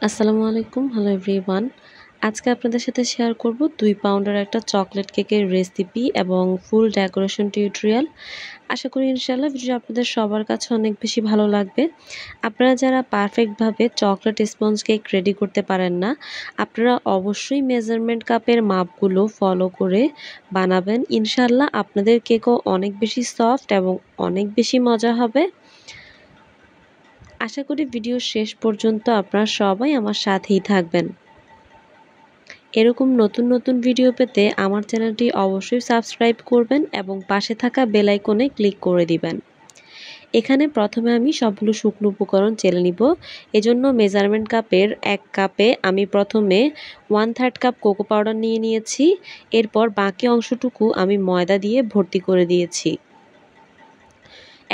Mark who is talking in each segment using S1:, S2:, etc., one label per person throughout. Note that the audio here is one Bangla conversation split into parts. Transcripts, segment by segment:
S1: আসসালামু আলাইকুম, হ্যালো এভরিওয়ান। আজকে আপনাদের সাথে শেয়ার করব 2 পাউন্ডের একটা চকলেট কেকের রেসিপি এবং ফুল ডেকোরেশন টিউটোরিয়াল। আশা করি ইনশাআল্লাহ ভিডিওটি আপনাদের সবার কাছে অনেক বেশি ভালো লাগবে। আপনারা যারা পারফেক্টভাবে চকলেট স্পঞ্জ কেক রেডি করতে পারেন না, আপনারা অবশ্যই মেজারমেন্ট কাপের মাপগুলো ফলো করে বানাবেন। ইনশাআল্লাহ আপনাদের কেকও অনেক বেশি সফট এবং অনেক বেশি মজা হবে। আশা করি ভিডিও শেষ পর্যন্ত আপনারা সবাই আমার সাথেই থাকবেন। এরকম নতুন নতুন ভিডিও পেতে আমার চ্যানেলটি অবশ্যই সাবস্ক্রাইব করবেন এবং পাশে থাকা বেল আইকনে ক্লিক করে দিবেন। এখানে প্রথমে আমি সবগুলো শুকনো উপকরণ চেলে নিব। এজন্য মেজারমেন্ট কাপের 1 কাপে আমি প্রথমে 1/3 কাপ কোকো পাউডার নিয়ে নিয়েছি। এরপর বাকি অংশটুকু আমি ময়দা দিয়ে ভর্তি করে দিয়েছি।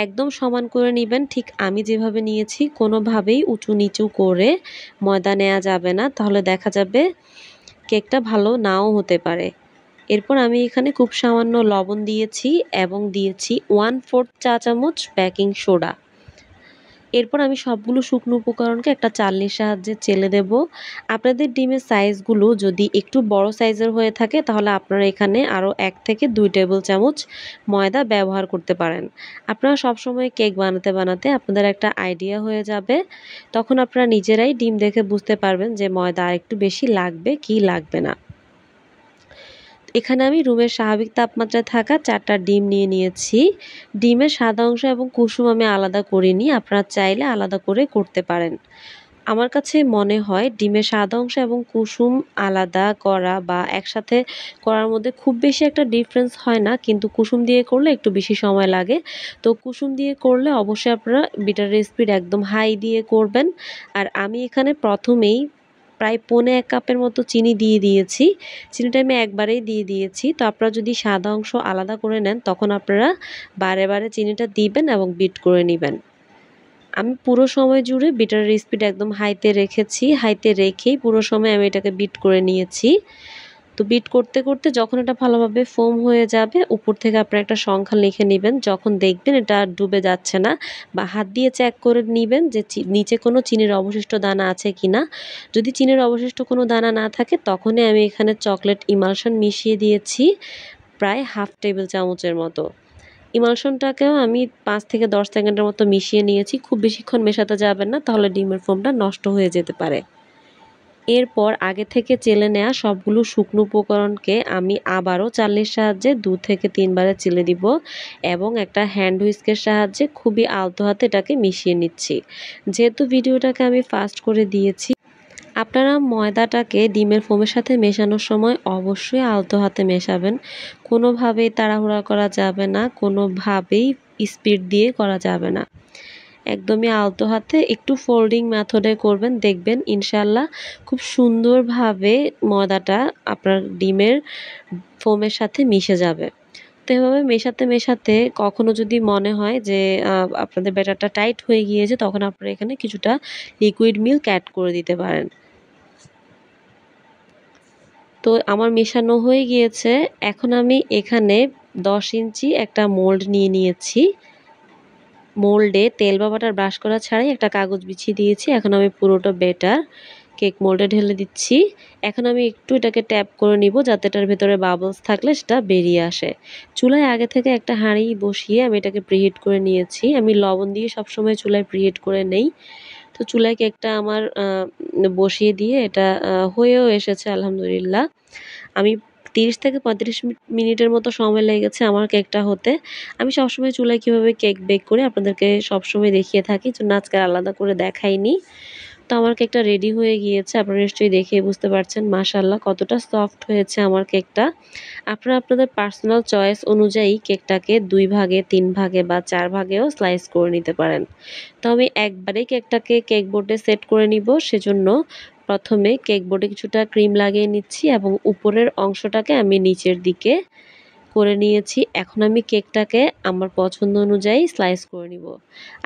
S1: একদম সমান করে নেবেন, ঠিক আমি যেভাবে নিয়েছি। কোনোভাবেই উঁচু নিচু করে ময়দা নেওয়া যাবে না, তাহলে দেখা যাবে কেকটা ভালো নাও হতে পারে। এরপর আমি এখানে খুব সামান্য লবণ দিয়েছি এবং দিয়েছি 1/4 চা চামচ বেকিং সোডা। এরপর আমি সবগুলো শুকনো উপকরণকে একটা চালনির সাহায্যে চেলে দেব। আপনাদের ডিমের সাইজগুলো যদি একটু বড় সাইজের হয়ে থাকে তাহলে আপনারা এখানে আরও 1 থেকে 2 টেবিল চামচ ময়দা ব্যবহার করতে পারেন। আপনারা সবসময় কেক বানাতে বানাতে আপনাদের একটা আইডিয়া হয়ে যাবে। তখন আপনারা নিজেরাই ডিম দেখে বুঝতে পারবেন যে ময়দা আরেকটু বেশি লাগবে কি লাগবে না। এখানে আমি রুমের স্বাভাবিক তাপমাত্রায় থাকা 4টা ডিম নিয়ে নিয়েছি। ডিমের সাদা অংশ এবং কুসুম আমি আলাদা করিনি, আপনারা চাইলে আলাদা করে করতে পারেন। আমার কাছে মনে হয় ডিমের সাদা অংশ এবং কুসুম আলাদা করা বা একসাথে করার মধ্যে খুব বেশি একটা ডিফারেন্স হয় না, কিন্তু কুসুম দিয়ে করলে একটু বেশি সময় লাগে। তো কুসুম দিয়ে করলে অবশ্যই আপনারা বিটারের স্পিড একদম হাই দিয়ে করবেন। আর আমি এখানে প্রথমেই প্রায় 1/4 কাপের মতো চিনি দিয়ে দিয়েছি। চিনিটা আমি একবারেই দিয়ে দিয়েছি। তো আপনারা যদি সাদা অংশ আলাদা করে নেন তখন আপনারা বারে বারে চিনিটা দিবেন এবং বিট করে নেবেন। আমি পুরো সময় জুড়ে বিটারের স্পিড একদম হাইতে রেখেছি। হাইতে রেখেই পুরো সময় আমি এটাকে বিট করে নিয়েছি। তো বিট করতে করতে যখন এটা ভালোভাবে ফোম হয়ে যাবে, উপর থেকে আপনারা একটা সংখ্যা লিখে নেবেন। যখন দেখবেন এটা ডুবে যাচ্ছে না বা হাত দিয়ে চেক করে নিবেন যে নিচে কোনো চিনির অবশিষ্ট দানা আছে কিনা। যদি চিনির অবশিষ্ট কোনো দানা না থাকে তখনই আমি এখানে চকলেট ইমালশন মিশিয়ে দিয়েছি প্রায় 1/2 টেবিল চামচের মতো। ইমালশনটাকেও আমি 5 থেকে 10 সেকেন্ডের মতো মিশিয়ে নিয়েছি। খুব বেশিক্ষণ মেশাতে যাবেন না, তাহলে ডিমের ফোমটা নষ্ট হয়ে যেতে পারে। এরপর আগে থেকে চেলে নেওয়া সবগুলো শুকনো উপকরণকে আমি আবারও চালনির সাহায্যে 2 থেকে 3 বারে চেলে দিব এবং একটা হ্যান্ড হুইস্কের সাহায্যে খুবই আলতো হাতে এটাকে মিশিয়ে নিচ্ছি। যেহেতু ভিডিওটাকে আমি ফাস্ট করে দিয়েছি, আপনারা ময়দাটাকে ডিমের ফোমের সাথে মেশানোর সময় অবশ্যই আলতো হাতে মেশাবেন। কোনোভাবেই তাড়াহুড়া করা যাবে না, কোনোভাবেই স্পিড দিয়ে করা যাবে না। একদমই আলতো হাতে একটু ফোল্ডিং মেথডে করবেন, দেখবেন ইনশাআল্লাহ খুব সুন্দরভাবে ময়দাটা আপনার ডিমের ফোমের সাথে মিশে যাবে। তো এভাবে মেশাতে মেশাতে কখনো যদি মনে হয় যে আপনাদের ব্যাটারটা টাইট হয়ে গিয়েছে, তখন আপনারা এখানে কিছুটা লিকুইড মিল্ক অ্যাড করে দিতে পারেন। তো আমার মেশানো হয়ে গিয়েছে। এখন আমি এখানে 10 ইঞ্চি একটা মোল্ড নিয়ে নিয়েছি। মোল্ডে তেল বা বাটার ব্রাশ করা ছাড়াই একটা কাগজ বিছিয়ে দিয়েছি। এখন আমি পুরোটা ব্যাটার কেক মোল্ডে ঢেলে দিচ্ছি। এখন আমি একটু এটাকে ট্যাপ করে নিব যাতে এটার ভেতরে বাবলস থাকলে সেটা বেরিয়ে আসে। চুলায় আগে থেকে একটা হাঁড়ি বসিয়ে আমি এটাকে প্রিহিট করে নিয়েছি। আমি লবণ দিয়ে সবসময় চুলায় প্রিহিট করে নেই। তো চুলায় কেকটা আমার বসিয়ে দিয়ে এটা হয়েও এসেছে আলহামদুলিল্লাহ। আমি 30 থেকে 35 মিনিটের মতো সময় লেগেছে আমার কেকটা হতে। আমি সবসময় চুলায় কীভাবে কেক বেক করি আপনাদেরকে সবসময় দেখিয়ে থাকি, জন্য আজকে আলাদা করে দেখাইনি। তো আমার কেকটা রেডি হয়ে গিয়েছে, আপনারা নিশ্চয়ই দেখেই বুঝতে পারছেন মাশাআল্লাহ কতটা সফট হয়েছে আমার কেকটা। আপনারা আপনাদের পার্সোনাল চয়েস অনুযায়ী কেকটাকে 2 ভাগে, 3 ভাগে বা 4 ভাগেও স্লাইস করে নিতে পারেন। তো আমি একবারেই কেকটাকে কেক বোর্ডে সেট করে নিব, সেজন্য প্রথমে কেক বোর্ডে কিছুটা ক্রিম লাগিয়ে নিচ্ছি এবং উপরের অংশটাকে আমি নিচের দিকে করে নিয়েছি। এখন আমি কেকটাকে আমার পছন্দ অনুযায়ী স্লাইস করে নিব।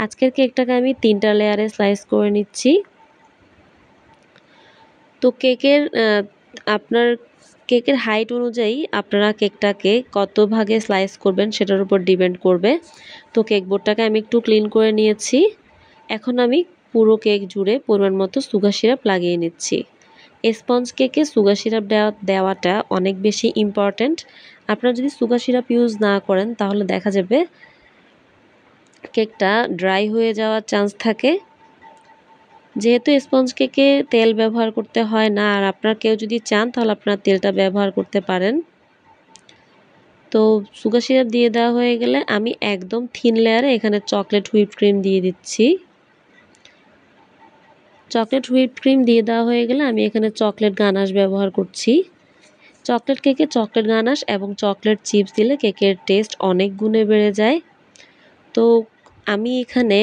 S1: আজকের কেকটাকে আমি 3টা লেয়ারে স্লাইস করে নিচ্ছি। তো আপনার কেকের হাইট অনুযায়ী আপনারা কেকটাকে কত ভাগে স্লাইস করবেন সেটার উপর ডিপেন্ড করবে। তো কেক বোর্ডটাকে আমি একটু ক্লিন করে নিয়েছি। এখন আমি পুরো কেক জুড়ে পরিমাণ মতো সুগার সিরাপ লাগিয়ে নিচ্ছি। স্পঞ্জ কেকে সুগার সিরাপ দেওয়াটা অনেক বেশি ইম্পর্ট্যান্ট। আপনারা যদি সুগার সিরাপ ইউজ না করেন তাহলে দেখা যাবে কেকটা ড্রাই হয়ে যাওয়ার চান্স থাকে। যেহেতু স্পঞ্জ কেকে তেল ব্যবহার করতে হয় না, আর আপনারা কেউ যদি চান তাহলে আপনারা তেলটা ব্যবহার করতে পারেন। তো সুগার সিরাপ দিয়ে দেওয়া হয়ে গেলে আমি একদম থিন লেয়ারে এখানে চকলেট হুইপ ক্রিম দিয়ে দিচ্ছি। চকলেট হুইপ ক্রিম দিয়ে দেওয়া হয়ে গেলে আমি এখানে চকলেট গানাশ ব্যবহার করছি। চকলেট কেকে চকলেট গানাশ এবং চকলেট চিপস দিলে কেকের টেস্ট অনেক গুণে বেড়ে যায়। তো আমি এখানে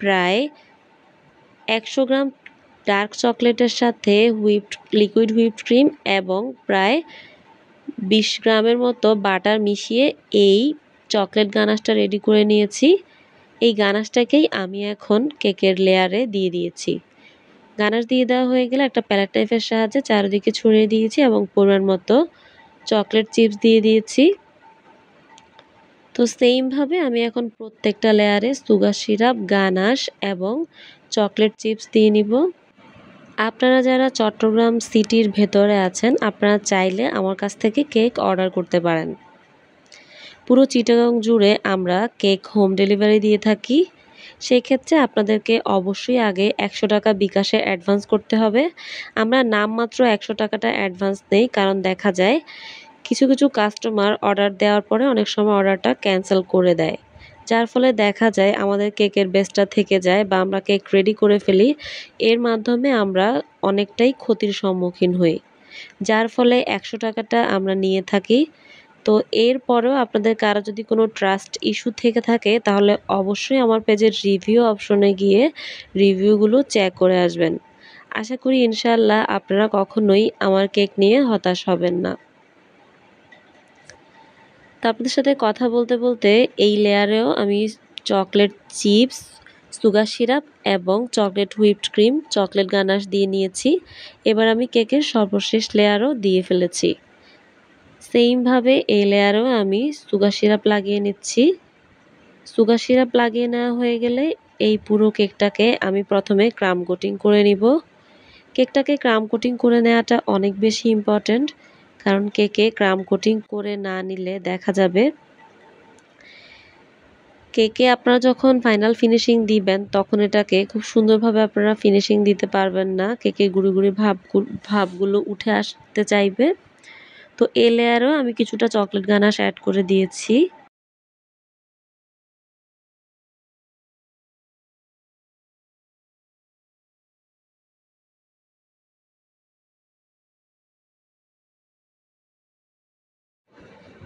S1: প্রায় 100 গ্রাম ডার্ক চকলেটের সাথে লিকুইড হুইপড ক্রিম এবং প্রায় 20 গ্রামের মতো বাটার মিশিয়ে এই চকলেট গানাশটা রেডি করে নিয়েছি। এই গানাশটাকেই আমি এখন কেকের লেয়ারে দিয়ে দিয়েছি। গানাশ দিয়ে দেওয়া হয়ে গেলে একটা প্যালেট নাইফের সাহায্যে চারিদিকে ছড়িয়ে দিয়েছি এবং পরিমাণ মতো চকলেট চিপস দিয়ে দিয়েছি। তো সেইমভাবে আমি এখন প্রত্যেকটা লেয়ারে সুগার সিরাপ, গানাশ এবং চকলেট চিপস দিয়ে নিব। আপনারা যারা চট্টগ্রাম সিটির ভেতরে আছেন আপনারা চাইলে আমার কাছ থেকে কেক অর্ডার করতে পারেন। পুরো চিটাগাং জুড়ে আমরা কেক হোম ডেলিভারি দিয়ে থাকি। সেই ক্ষেত্রে আপনাদেরকে অবশ্যই আগে 100 টাকা বিকাশে অ্যাডভান্স করতে হবে। আমরা নামমাত্র 100 টাকাটা অ্যাডভান্স নেই, কারণ দেখা যায় কিছু কিছু কাস্টমার অর্ডার দেওয়ার পরে অনেক সময় অর্ডারটা ক্যান্সেল করে দেয়, যার ফলে দেখা যায় আমাদের কেকের বেসটা থেকে যায় বা আমরা কেক রেডি করে ফেলি। এর মাধ্যমে আমরা অনেকটাই ক্ষতির সম্মুখীন হই, যার ফলে 100 টাকাটা আমরা নিয়ে থাকি। তো এরপরেও আপনাদের কারো যদি কোনো ট্রাস্ট ইস্যু থেকে থাকে তাহলে অবশ্যই আমার পেজের রিভিউ অপশনে গিয়ে রিভিউগুলো চেক করে আসবেন। আশা করি ইনশাআল্লাহ আপনারা কখনোই আমার কেক নিয়ে হতাশ হবেন না। তো আপনাদের সাথে কথা বলতে বলতে এই লেয়ারেও আমি চকলেট চিপস, সুগার সিরাপ এবং chocolate whipped cream, chocolate ganache দিয়ে নিয়েছি। এবার আমি কেকের সর্বশেষ লেয়ারও দিয়ে ফেলেছি। সেইমভাবে এই লেয়ারেও আমি সুগার সিরাপ লাগিয়ে নিচ্ছি। সুগার সিরাপ লাগিয়ে নেওয়া হয়ে গেলে এই পুরো কেকটাকে আমি প্রথমে ক্রাম কোটিং করে নিব। কেকটাকে ক্রাম কোটিং করে নেওয়াটা অনেক বেশি ইম্পর্ট্যান্ট, কারণ কেকে ক্রাম কোটিং করে না নিলে দেখা যাবে কেকে আপনারা যখন ফাইনাল ফিনিশিং দিবেন তখন এটাকে খুব সুন্দরভাবে আপনারা ফিনিশিং দিতে পারবেন না। কেকে গুঁড়ি গুঁড়ি ভাবগুলো উঠে আসতে চাইবে। তো এই লেয়ারেও আমি কিছুটা চকলেট গানাশ অ্যাড করে দিয়েছি।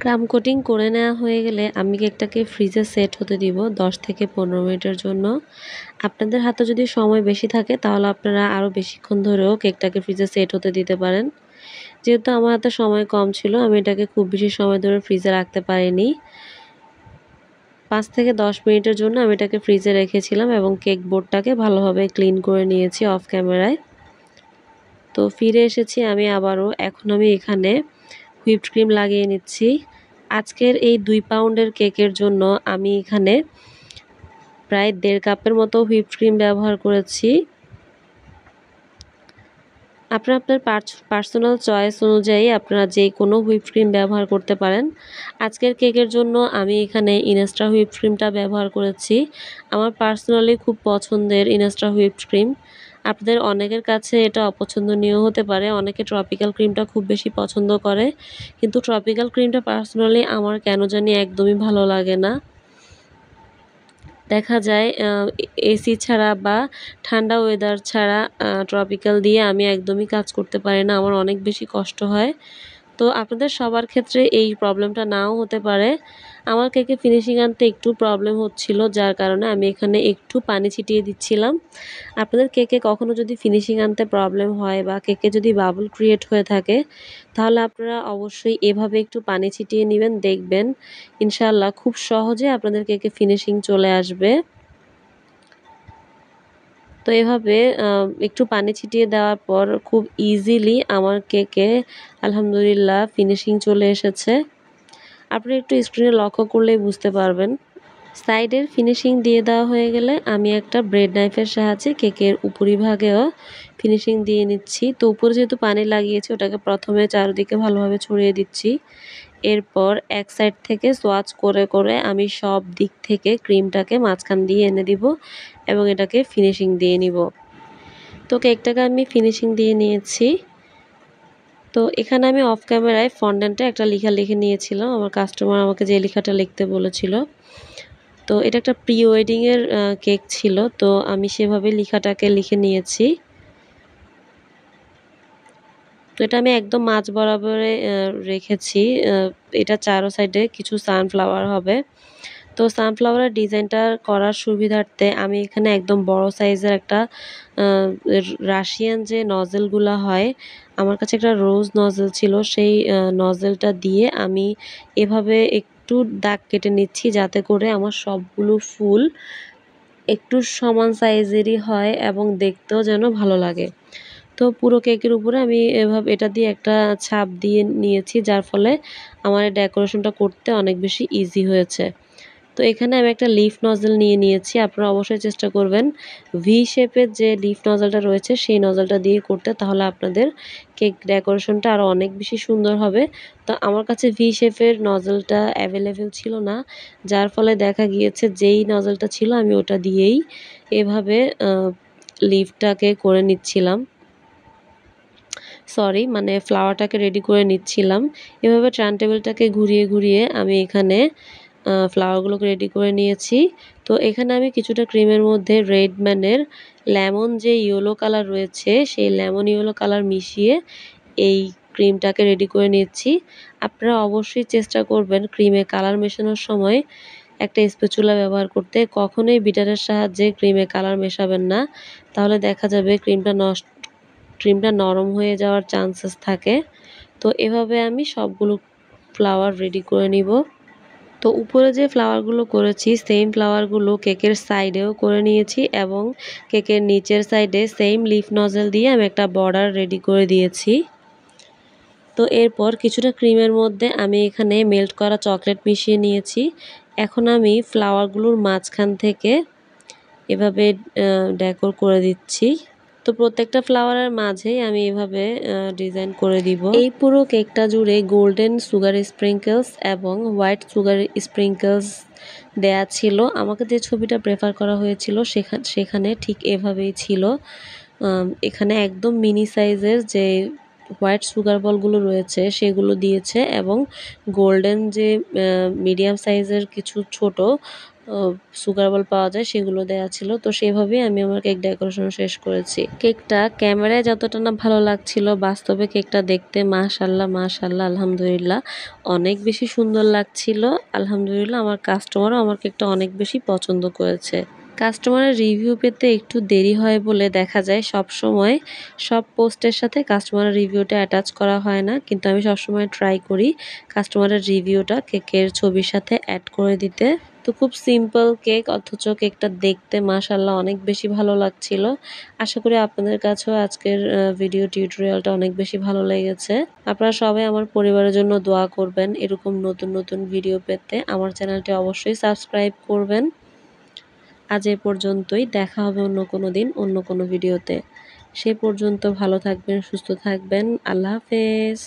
S1: ক্রাম কোটিং করে নেওয়া হয়ে গেলে আমি কেকটাকে ফ্রিজে সেট হতে দিব 10 থেকে 15 মিনিটের জন্য। আপনাদের হাতে যদি সময় বেশি থাকে তাহলে আপনারা আরও বেশিক্ষণ ধরেও কেকটাকে ফ্রিজে সেট হতে দিতে পারেন। যেহেতু আমার হাতে সময় কম ছিল আমি এটাকে খুব বেশি সময় ধরে ফ্রিজে রাখতে পারিনি। 5 থেকে 10 মিনিটের জন্য আমি এটাকে ফ্রিজে রেখেছিলাম এবং কেক বোর্ডটাকে ভালোভাবে ক্লিন করে নিয়েছি অফ ক্যামেরায়। তো ফিরে এসেছি আমি আবারও। এখন আমি এখানে হুইপড ক্রিম লাগিয়ে নিচ্ছি। আজকের এই 2 পাউন্ডের কেকের জন্য আমি এখানে প্রায় 1.5 কাপের মতো হুইপড ক্রিম ব্যবহার করেছি। আপনারা আপনার পার্সোনাল চয়েস অনুযায়ী আপনারা যে কোনো হুইপড ক্রিম ব্যবহার করতে পারেন। আজকের কেকের জন্য আমি এখানে ইনস্টা হুইপড ক্রিমটা ব্যবহার করেছি। আমার পার্সোনালি খুব পছন্দের ইনস্টা হুইপড ক্রিম। আপনাদের অনেকের কাছে এটা অপছন্দনীয় হতে পারে, অনেকে ট্রপিক্যাল ক্রিমটা খুব বেশি পছন্দ করে, কিন্তু ট্রপিক্যাল ক্রিমটা পার্সোনালি আমার কেন জানি একদমই ভালো লাগে না। দেখা যায় এসি ছাড়া বা ঠান্ডা ওয়েদার ছাড়া ট্রপিক্যাল দিয়ে আমি একদমই কাজ করতে পারি না, আমার অনেক বেশি কষ্ট হয়। তো আপনাদের সবার ক্ষেত্রে এই প্রবলেমটা নাও হতে পারে। আমার কেকে ফিনিশিং আনতে একটু প্রবলেম হচ্ছিল, যার কারণে আমি এখানে একটু পানি ছিটিয়ে দিচ্ছিলাম। আপনাদের কেকে কখনো যদি ফিনিশিং আনতে প্রবলেম হয় বা কেকে যদি বাবল ক্রিয়েট হয়ে থাকে তাহলে আপনারা অবশ্যই এভাবে একটু পানি ছিটিয়ে নেবেন, দেখবেন ইনশাআল্লাহ খুব সহজে আপনাদের কেকে ফিনিশিং চলে আসবে। তো এভাবে একটু পানি ছিটিয়ে দেওয়ার পর খুব ইজিলি আমার কেকে আলহামদুলিল্লাহ ফিনিশিং চলে এসেছে। আপনি একটু স্ক্রিনে লক্ষ্য করলেই বুঝতে পারবেন। সাইডের ফিনিশিং দিয়ে দেওয়া হয়ে গেলে আমি একটা ব্রেড নাইফের সাহায্যে কেকের উপরিভাগেও ফিনিশিং দিয়ে নিচ্ছি। তো উপরে যেহেতু পানি লাগিয়েছি ওটাকে প্রথমে চারদিকে ভালোভাবে ছড়িয়ে দিচ্ছি। এরপর এক সাইড থেকে সোয়াচ করে করে আমি সব দিক থেকে ক্রিমটাকে মাঝখান দিয়ে এনে দিব এবং এটাকে ফিনিশিং দিয়ে নিব। তো কেকটাকে আমি ফিনিশিং দিয়ে নিয়েছি। তো এখানে আমি অফ ক্যামেরায় ফন্ডেন্টে একটা লেখা লিখে নিয়েছিলাম। আমার কাস্টমার আমাকে যে লেখাটা লিখতে বলেছিল। তো এটা একটা প্রি ওয়েডিংয়ের কেক ছিল, তো আমি সেভাবে লেখাটাকে লিখে নিয়েছি। তো এটা আমি একদম মাঝ বরাবরে রেখেছি। এটা চারো সাইডে কিছু সানফ্লাওয়ার হবে। তো সানফ্লাওয়ারের ডিজাইনটা করার সুবিধার্থে আমি এখানে একদম বড় সাইজের একটা রাশিয়ান যে নজেলগুলো হয়, আমার কাছে একটা রোজ নজেল ছিল, সেই নজেলটা দিয়ে আমি এভাবে একটু দাগ কেটে নিচ্ছি যাতে করে আমার সবগুলো ফুল একটু সমান সাইজেরই হয় এবং দেখতেও যেন ভালো লাগে। তো পুরো কেকের উপরে আমি এভাবে এটা দিয়ে একটা ছাপ দিয়ে নিয়েছি, যার ফলে আমার এই ডেকোরেশনটা করতে অনেক বেশি ইজি হয়েছে। তো এখানে আমি একটা লিফ নজল নিয়ে নিয়েছি। আপনারা অবশ্যই চেষ্টা করবেন ভি শেপের যে লিফ নজলটা রয়েছে সেই নজলটা দিয়ে করতে, তাহলে আপনাদের কেক ডেকোরেশনটা আরও অনেক বেশি সুন্দর হবে। তো আমার কাছে ভি শেপের নজলটা অ্যাভেলেবেল ছিল না, যার ফলে দেখা গিয়েছে যেই নজলটা ছিল আমি ওটা দিয়েই এভাবে লিফটাকে করে নিচ্ছিলাম, মানে ফ্লাওয়ারটাকে রেডি করে নিচ্ছিলাম। এভাবে টার্ন টেবিলটাকে ঘুরিয়ে ঘুরিয়ে আমি এখানে ফ্লাওয়ারগুলোকে রেডি করে নিয়েছি। তো এখানে আমি কিছুটা ক্রিমের মধ্যে রেডম্যানের লেমন যে ইয়েলো কালার রয়েছে সেই লেমন ইয়েলো কালার মিশিয়ে এই ক্রিমটাকে রেডি করে নিচ্ছি। আপনারা অবশ্যই চেষ্টা করবেন ক্রিমে কালার মেশানোর সময় একটা স্প্যাচুলা ব্যবহার করতে। কখনোই বিটারের সাহায্যে ক্রিমে কালার মেশাবেন না, তাহলে দেখা যাবে ক্রিমটা নরম হয়ে যাওয়ার চান্সেস থাকে। তো এভাবে আমি সবগুলো ফ্লাওয়ার রেডি করে নিব। তো উপরে যে ফ্লাওয়ারগুলো করেছি সেম ফ্লাওয়ারগুলো কেকের সাইডেও করে নিয়েছি এবং কেকের নিচের সাইডে সেম লিফ নজল দিয়ে আমি একটা বর্ডার রেডি করে দিয়েছি। তো এরপর কিছুটা ক্রিমের মধ্যে আমি এখানে মেল্ট করা চকলেট মিশিয়ে নিয়েছি। এখন আমি ফ্লাওয়ারগুলোর মাঝখান থেকে এভাবে ডেকোর করে দিচ্ছি। তো প্রত্যেকটা ফ্লাওয়ারের মাঝেই আমি এভাবে ডিজাইন করে দিব। এই পুরো কেকটা জুড়ে গোল্ডেন সুগার স্প্রিঙ্কেলস এবং হোয়াইট সুগার স্প্রিঙ্কেলস দেয়া ছিল। আমাকে যে ছবিটা প্রেফার করা হয়েছিল সেখানে ঠিক এভাবেই ছিল। এখানে একদম মিনি সাইজের যে হোয়াইট সুগার বলগুলো রয়েছে সেগুলো দিয়েছে এবং গোল্ডেন যে মিডিয়াম সাইজের কিছু ছোট সুগার বল পাওয়া যায় সেগুলো দেয়া ছিল। তো সেভাবেই আমি আমার কেক ডেকোরেশন শেষ করেছি। কেকটা ক্যামেরায় যতটা না ভালো লাগছিল, বাস্তবে কেকটা দেখতে মাশাআল্লাহ মাশাআল্লাহ আলহামদুলিল্লাহ অনেক বেশি সুন্দর লাগছিল। আলহামদুলিল্লাহ আমার কাস্টমারও আমার কেকটা অনেক বেশি পছন্দ করেছে। কাস্টমারের রিভিউ পেতে একটু দেরি হয় বলে দেখা যায় সবসময় সব পোস্টের সাথে কাস্টমারের রিভিউটা অ্যাটাচ করা হয় না, কিন্তু আমি সবসময় ট্রাই করি কাস্টমারের রিভিউটা কেকের ছবির সাথে অ্যাড করে দিতে। তো খুব সিম্পল কেক, অথচ কেকটা দেখতে মাশাআল্লাহ অনেক বেশি ভালো লাগছিল। আশা করি আপনাদের কাছেও আজকের ভিডিও টিউটোরিয়ালটা অনেক বেশি ভালো লেগেছে। আপনারা সবাই আমার পরিবারের জন্য দোয়া করবেন। এরকম নতুন নতুন ভিডিও পেতে আমার চ্যানেলটি অবশ্যই সাবস্ক্রাইব করবেন। আজ এ পর্যন্তই, দেখা হবে অন্য কোনো দিন অন্য কোনো ভিডিওতে। সে পর্যন্ত ভালো থাকবেন, সুস্থ থাকবেন। আল্লাহ হাফেজ।